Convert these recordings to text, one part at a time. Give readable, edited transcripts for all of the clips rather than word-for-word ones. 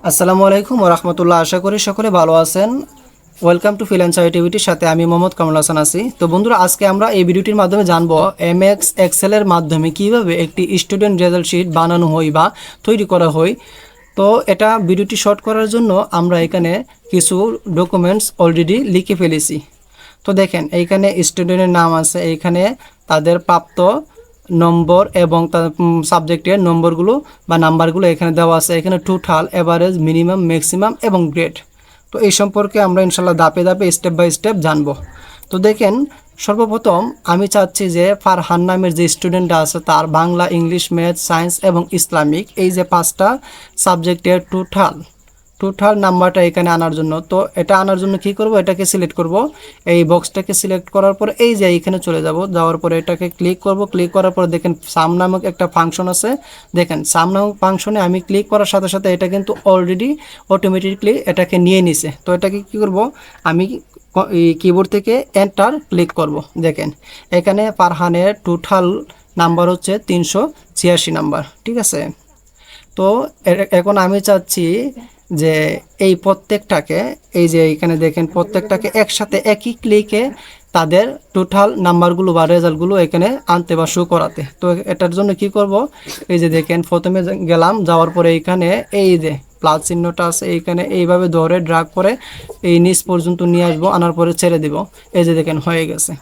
আসসালামু আলাইকুম ওয়া রাহমাতুল্লাহ। আশা করি সকলে ভালো আছেন। ওয়েলকাম টু ফ্রিল্যান্সার টিভিটির সাথে আমি মোহাম্মদ কামরুল হাসান আছি। তো বন্ধুরা, আজকে আমরা এই ভিডিওটির মাধ্যমে জানবো এমএক্স এক্সেলের মাধ্যমে কিভাবে একটি স্টুডেন্ট রেজাল্ট শিট বানানো হয় বা তৈরি করা হয়। তো এটা ভিডিওটি শর্ট করার জন্য আমরা এখানে কিছু ডকুমেন্টস অলরেডি লিখে ফেলেছি। তো দেখেন, এইখানে স্টুডেন্টের নাম আছে, এইখানে তাদের প্রাপ্ত নম্বর এবং তার সাবজেক্টের নম্বরগুলো বা নাম্বারগুলো এখানে দেওয়া আছে। এখানে টোটাল, এভারেজ, মিনিমাম, ম্যাক্সিমাম এবং গ্রেড। তো এই সম্পর্কে আমরা ইনশাল্লাহ ধাপে ধাপে স্টেপ বাই স্টেপ জানবো। তো দেখেন, সর্বপ্রথম আমি চাচ্ছি যে ফারহান নামের যে স্টুডেন্টটা আছে তার বাংলা, ইংলিশ, ম্যাথ, সায়েন্স এবং ইসলামিক এই যে 5টা সাবজেক্টের টোটাল নাম্বারটা এখানে আনার জন্য। তো এটা আনার জন্য কি করব, এটাকে সিলেক্ট করব। এই বক্সটাকে সিলেক্ট করার পর এই যে এইখানে চলে যাব, যাওয়ার পরে এটাকে ক্লিক করব। ক্লিক করার পর দেখেন সাম নামক একটা ফাংশন আছে। দেখেন সাম নামক ফাংশনে আমি ক্লিক করার সাথে সাথে এটা কিন্তু অলরেডি অটোমেটিকলি এটাকে নিয়ে নিছে। তো এটাকে কি করব, আমি কিবোর্ড থেকে এন্টার ক্লিক করব। দেখেন এখানে ফারহানের টোটাল নাম্বার হচ্ছে 386 নাম্বার, ঠিক আছে। তো এখন আমি চাচ্ছি যে এই প্রত্যেকটাকে, এই যে এখানে দেখেন প্রত্যেকটাকে একসাথে একই ক্লিকে তাদের টোটাল নাম্বারগুলো বা রেজাল্টগুলো এখানে আনতে বা শো করাতে। তো এটার জন্য কি করব, এই যে দেখেন প্রথমে গেলাম, যাওয়ার পরে এইখানে এই যে প্লাস চিহ্নটা আছে, এইখানে এইভাবে ধরে ড্রাগ করে এই নিচ পর্যন্ত নিয়ে আসবো, আনার পরে ছেড়ে দিব। এই যে দেখেন হয়ে গেছে।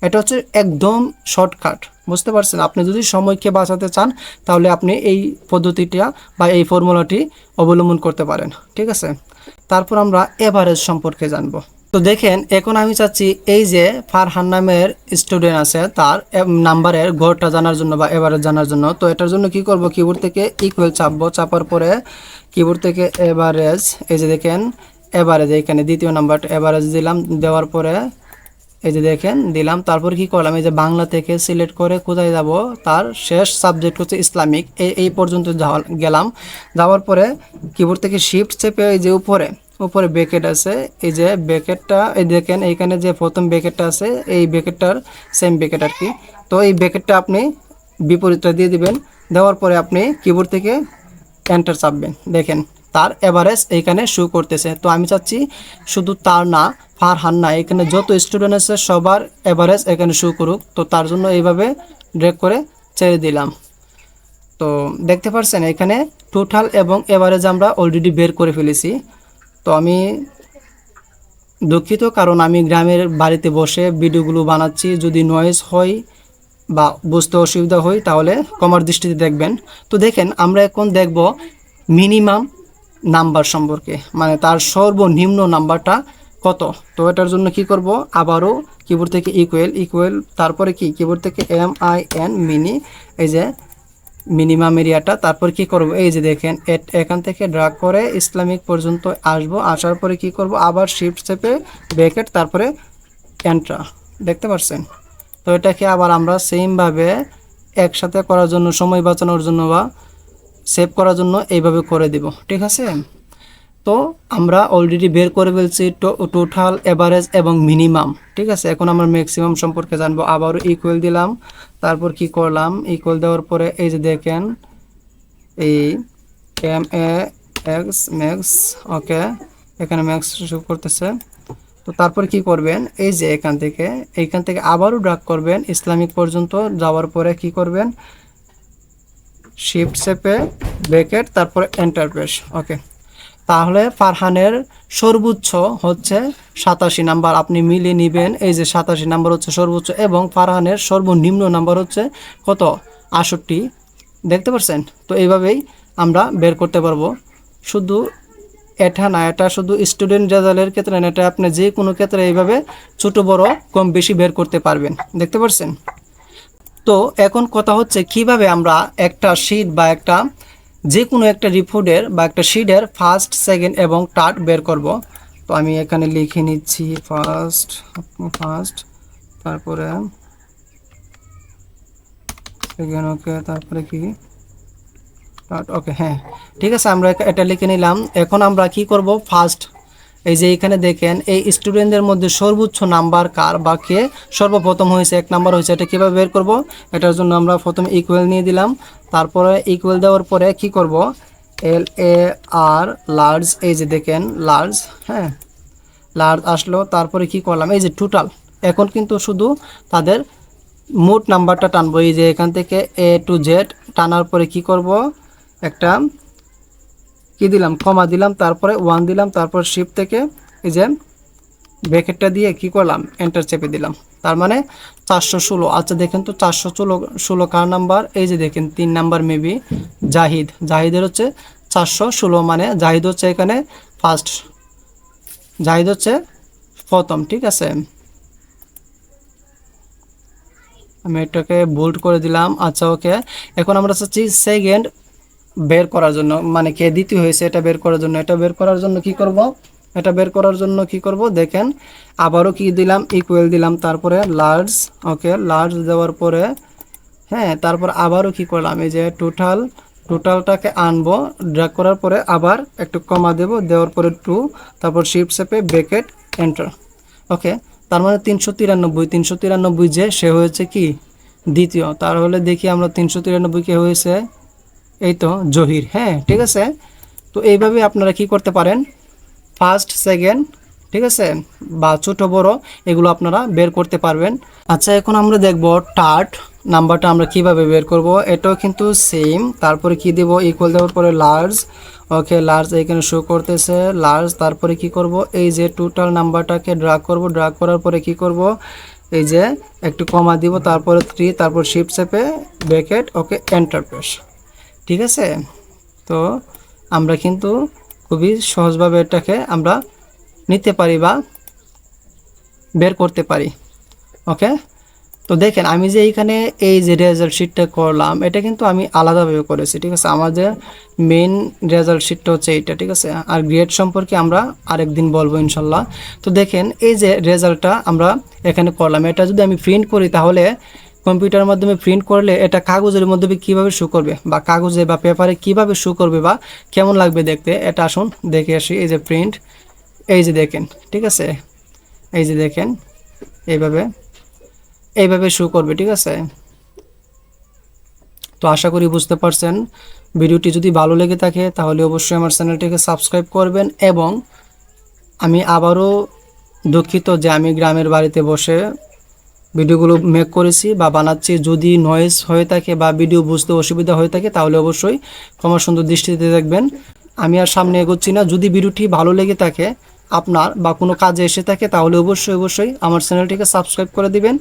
এটা হচ্ছে একদম শর্টকাট, বুঝতে পারছেন। আপনি যদি সময়কে বাঁচাতে চান তাহলে আপনি এই পদ্ধতিটা বা এই ফর্মুলাটি অবলম্বন করতে পারেন, ঠিক আছে। তারপর আমরা এভারেজ সম্পর্কে জানবো। তো দেখেন এখন আমি চাচ্ছি এই যে ফারহান নামের স্টুডেন্ট আছে তার নাম্বারের গড়টা জানার জন্য বা এভারেজ জানার জন্য। তো এটার জন্য কি করব, কিবোর্ড থেকে ইকুয়াল চাপবো, চাপার পরে কিবোর্ড থেকে এভারেজ, এই যে দেখেন এভারেজ, এখানে দ্বিতীয় নাম্বারটা এভারেজ দিলাম। দেওয়ার পরে এই যে দেখেন দিলাম। তারপর কি করলাম, এই যে বাংলা থেকে সিলেক্ট করে কোথায় যাব, তার শেষ সাবজেক্ট হচ্ছে ইসলামিক, এই পর্যন্ত গেলাম। যাওয়ার পরে কিবোর্ড থেকে শিফট চেপে এই যে উপরে ব্র্যাকেট আছে, এই যে ব্র্যাকেটটা এই দেখেন এইখানে যে প্রথম ব্র্যাকেটটা আছে এই ব্র্যাকেটটার সেম ব্র্যাকেট আর কি। তো এই ব্র্যাকেটটা আপনি বিপরীতটা দিয়ে দিবেন। দেওয়ার পরে আপনি কিবোর্ড থেকে এন্টার চাপবেন। দেখেন তার এভারেজ এইখানে শো করতেছে। তো আমি চাচ্ছি শুধু তার না, ফারহান না, এখানে যত স্টুডেন্ট আছে সবার এভারেজ এখানে শো করুক। তো তার জন্য এইভাবে ড্র্যাগ করে ছেড়ে দিলাম। তো দেখতে পাচ্ছেন এখানে টোটাল এবং এভারেজ আমরা অলরেডি বের করে ফেলেছি। তো আমি দুঃখিত, কারণ আমি গ্রামের বাড়িতে বসে ভিডিওগুলো বানাচ্ছি। যদি নয়েজ হয় বা বুঝতে অসুবিধা হয় তাহলে ক্ষমার দৃষ্টিতে দেখবেন। তো দেখেন আমরা এখন দেখব মিনিমাম নাম্বার সম্পর্কে, মানে তার সর্বনিম্ন নাম্বারটা কত। তো এটার জন্য কি করব, আবারও কিবোর্ড থেকে ইকুয়াল তারপরে কি কিবোর্ড থেকে MIN মিনি, এই যে মিনিমাম এরিয়াটা। তারপর কি করব, এই যে দেখেন এখান থেকে ড্রাগ করে ইসলামিক পর্যন্ত আসবো। আসার পরে কি করব, আবার শিফট চেপে ব্র্যাকেট, তারপরে এন্টার, দেখতে পাচ্ছেন। তো এটাকে আবার আমরা সেমভাবে একসাথে করার জন্য, সময় বাঁচানোর জন্য বা সেভ করার জন্য এইভাবে করে দিব, ঠিক আছে। তো আমরা অলরেডি বের করে ফেলছি টোটাল, এভারেজ এবং মিনিমাম, ঠিক আছে। এখন আমরা ম্যাক্সিমাম সম্পর্কে জানবো। আবারও ইকুয়াল দিলাম, তারপর কি করলাম, ইকুয়াল দেওয়ার পরে এই যে দেখেন এই MAX ম্যাক্স, ওকে, এখানে ম্যাক্স শো করতেছে। তো তারপর কি করবেন, এই যে এইখান থেকে আবারও ড্রাগ করবেন ইসলামিক পর্যন্ত। যাওয়ার পরে কি করবেন, শিফট চেপে ব্র্যাকেট, তারপরে এন্টার প্রেস, ওকে। তাহলে ফারহানের সর্বোচ্চ হচ্ছে 87 নাম্বার, আপনি মিলিয়ে নেবেন। এই যে 87 নাম্বার হচ্ছে সর্বোচ্চ এবং ফারহানের সর্বনিম্ন নাম্বার হচ্ছে কত, 68, দেখতে পাচ্ছেন। তো এইভাবেই আমরা বের করতে পারবো। শুধু এটা না, এটা শুধু স্টুডেন্ট রেজাল্টের ক্ষেত্রে না, এটা আপনি যে কোনো ক্ষেত্রে এইভাবে ছোট বড় কম বেশি বের করতে পারবেন, দেখতে পাচ্ছেন। তো এখন কথা হচ্ছে কিভাবে আমরা একটা শিট বা একটা যে কোনো একটা রিপোর্টের বা একটা শিটের ফার্স্ট, সেকেন্ড এবং থার্ড বের করব। তো আমি এখানে লিখে নিচ্ছি ফার্স্ট, তারপরে সেকেন্ড, ওকে, তারপরে কি থার্ড, ওকে, হ্যাঁ ঠিক আছে, আমরা এটা লিখে নিলাম। এখন আমরা কি করব, ফার্স্ট, এই যে এখানে দেখেন এই স্টুডেন্টদের মধ্যে সর্বোচ্চ নাম্বার কার বা কে সর্বপ্রথম হয়েছে, 1 নাম্বার হয়েছে, এটা কীভাবে বের করব। এটার জন্য আমরা প্রথমে ইকুয়াল নিয়ে দিলাম। তারপরে ইকুয়াল দেওয়ার পরে কি করব, LAR লার্জ, এই যে দেখেন লার্জ, হ্যাঁ লার্জ আসলো। তারপরে কি করলাম, এই যে টোটাল, এখন কিন্তু শুধু তাদের মোট নাম্বারটা টানবো। এই যে এখান থেকে A to Z টানার পরে কি করব, একটা কি দিলাম, কমা দিলাম, তারপরে 1 দিলাম, তারপর শিফট থেকে এই যে ব্র্যাকেটটা দিয়ে কি করলাম, এন্টার চেপে দিলাম। তার মানে 416। আচ্ছা দেখেন তো 416 কার নাম্বার, এই যে দেখেন 3 নাম্বার মেবি জাহিদের হচ্ছে 416, মানে জাহিদ হচ্ছে এখানে ফার্স্ট, জাহিদ হচ্ছে প্রথম, ঠিক আছে। আমি এটাকে বোল্ড করে দিলাম। আচ্ছা ওকে, এখন আমরা চাচ্ছি সেকেন্ড বের করার জন্য, মানে কে দ্বিতীয় হয়েছে এটা বের করার জন্য। এটা বের করার জন্য কি করব, দেখেন আবারও কি দিলাম, ইকুয়াল দিলাম, তারপরে লার্জ, ওকে লার্জ দেওয়ার পরে হ্যাঁ, তারপর আবারও কি করলাম, এই যে টোটালটাকে আনবো, ড্র্যাগ করার পরে আবার একটু কমা দেব, দেওয়ার পরে 2, তারপর শিফট চেপে ব্র্যাকেট এন্টার। ওকে, তার মানে 393 যে সে হয়েছে কি দ্বিতীয়। তাহলে দেখি আমরা 393 কে হয়েছে, এই তো জহির, হ্যাঁ ঠিক আছে। তো এইভাবে আপনারা কি করতে পারেন, ফার্স্ট সেকেন্ড, ঠিক আছে, বা ছোট বড় এগুলো আপনারা বের করতে পারবেন। আচ্ছা এখন আমরা দেখব টার্ট নাম্বারটা আমরা কিভাবে বের করব। এটাও কিন্তু সেম, তারপরে কি দেব, ইকুয়াল দেওয়ার পরে লার্জ, ওকে লার্জ এখানে শো করতেছে লার্জ। তারপরে কি করব, এই যে টোটাল নাম্বারটাকে ড্র্যাগ করব, ড্র্যাগ করার পরে কি করব, এই যে একটু কমা দিব, তারপরে 3, তারপর শিফট চেপে ব্র্যাকেট, ওকে এন্টার প্রেস, ঠিক আছে। তো আমরা কিন্তু খুবই সহজভাবে এটাকে আমরা নিতে পারি বা বের করতে পারি। ওকে, তো দেখেন আমি যে এইখানে এই যে রেজাল্ট শিটটা করলাম, এটা কিন্তু আমি আলাদাভাবে করেছি, ঠিক আছে। আমাদের মেইন রেজাল্ট শিটটা হচ্ছে এইটা, ঠিক আছে। আর গ্রেড সম্পর্কে আমরা আরেকদিন বলবো ইনশাল্লাহ। তো দেখেন এই যে রেজাল্টটা আমরা এখানে করলাম, এটা যদি আমি প্রিন্ট করি তাহলে কম্পিউটারের মাধ্যমে প্রিন্ট করলে এটা কাগজের মধ্যে কীভাবে শো করবে, বা কাগজে বা পেপারে কিভাবে শো করবে বা কেমন লাগবে দেখতে, এটা আসুন দেখে আসি। এই যে প্রিন্ট, এই যে দেখেন, ঠিক আছে, এই যে দেখেন এইভাবে শো করবে, ঠিক আছে। তো আশা করি বুঝতে পারছেন। ভিডিওটি যদি ভালো লেগে থাকে তাহলে অবশ্যই আমার চ্যানেলটিকে সাবস্ক্রাইব করবেন। এবং আমি আবারও দুঃখিত যে আমি গ্রামের বাড়িতে বসে ভিডিওগুলো মেক করেছি বা বানাচ্ছি। যদি নয়েজ হয়ে থাকে বা ভিডিও বুঝতে অসুবিধা হয়ে থাকে তাহলে অবশ্যই ক্ষমা সুন্দর দৃষ্টিতে দেখবেন। আমি আর সামনে এগোচ্ছি না। যদি ভিডিওটি ভালো লেগে থাকে আপনার বা কোনো কাজে এসে থাকে তাহলে অবশ্যই আমার চ্যানেলটিকে সাবস্ক্রাইব করে দিবেন।